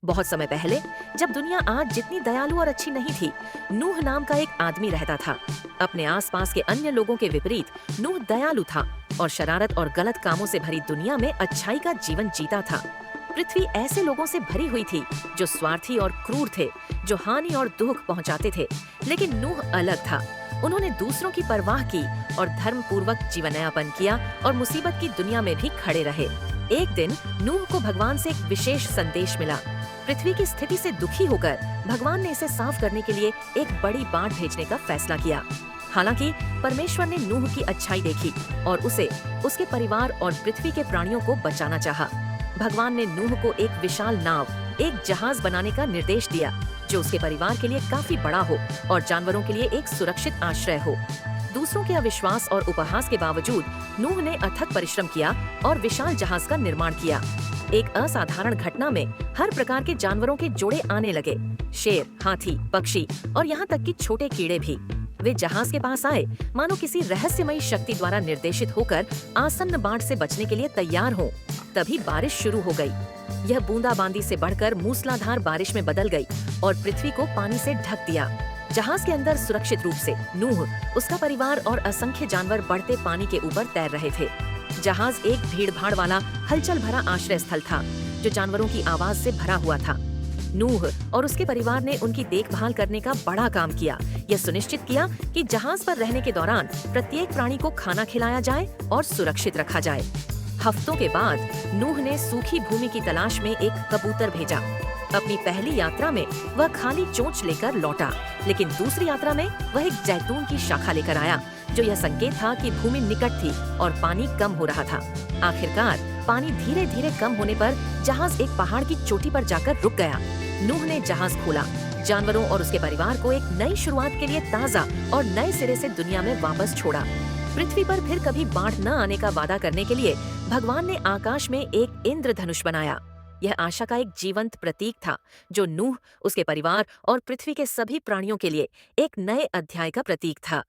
बहुत समय पहले, जब दुनिया आज जितनी दयालु और अच्छी नहीं थी, नूह नाम का एक आदमी रहता था। अपने आसपास के अन्य लोगों के विपरीत नूह दयालु था और शरारत और गलत कामों से भरी दुनिया में अच्छाई का जीवन जीता था। पृथ्वी ऐसे लोगों से भरी हुई थी जो स्वार्थी और क्रूर थे, जो हानि और दुख पहुंचाते थे। लेकिन नूह अलग था। उन्होंने दूसरों की परवाह की और धर्म पूर्वक जीवनयापन किया और मुसीबत की दुनिया में भी खड़े रहे। एक दिन नूह को भगवान से एक विशेष संदेश मिला। पृथ्वी की स्थिति से दुखी होकर भगवान ने इसे साफ करने के लिए एक बड़ी बाढ़ भेजने का फैसला किया। हालांकि परमेश्वर ने नूह की अच्छाई देखी और उसे, उसके परिवार और पृथ्वी के प्राणियों को बचाना चाहा। भगवान ने नूह को एक विशाल नाव, एक जहाज बनाने का निर्देश दिया जो उसके परिवार के लिए काफी बड़ा हो और जानवरों के लिए एक सुरक्षित आश्रय हो। दूसरों के अविश्वास और उपहास के बावजूद नूह ने अथक परिश्रम किया और विशाल जहाज का निर्माण किया। एक असाधारण घटना में हर प्रकार के जानवरों के जोड़े आने लगे, शेर, हाथी, पक्षी और यहाँ तक कि छोटे कीड़े भी। वे जहाज के पास आए मानो किसी रहस्यमयी शक्ति द्वारा निर्देशित होकर आसन्न बाढ़ से बचने के लिए तैयार हों। तभी बारिश शुरू हो गई। यह बूंदाबांदी से बढ़कर मूसलाधार बारिश में बदल गई और पृथ्वी को पानी से ढक दिया। जहाज के अंदर सुरक्षित रूप से नूह, उसका परिवार और असंख्य जानवर बढ़ते पानी के ऊपर तैर रहे थे। जहाज एक भीड़-भाड़ वाला हलचल भरा आश्रय स्थल था जो जानवरों की आवाज से भरा हुआ था। नूह और उसके परिवार ने उनकी देखभाल करने का बड़ा काम किया। यह सुनिश्चित किया कि जहाज पर रहने के दौरान प्रत्येक प्राणी को खाना खिलाया जाए और सुरक्षित रखा जाए। हफ्तों के बाद नूह ने सूखी भूमि की तलाश में एक कबूतर भेजा। अपनी पहली यात्रा में वह खाली चोंच लेकर लौटा, लेकिन दूसरी यात्रा में वह एक जैतून की शाखा लेकर आया, जो यह संकेत था कि भूमि निकट थी और पानी कम हो रहा था। आखिरकार पानी धीरे धीरे कम होने पर जहाज एक पहाड़ की चोटी पर जाकर रुक गया। नूह ने जहाज खोला, जानवरों और उसके परिवार को एक नई शुरुआत के लिए ताज़ा और नए सिरे से दुनिया में वापस छोड़ा। पृथ्वी पर फिर कभी बाढ़ न आने का वादा करने के लिए भगवान ने आकाश में एक इंद्रधनुष बनाया। यह आशा का एक जीवंत प्रतीक था जो नूह, उसके परिवार और पृथ्वी के सभी प्राणियों के लिए एक नए अध्याय का प्रतीक था।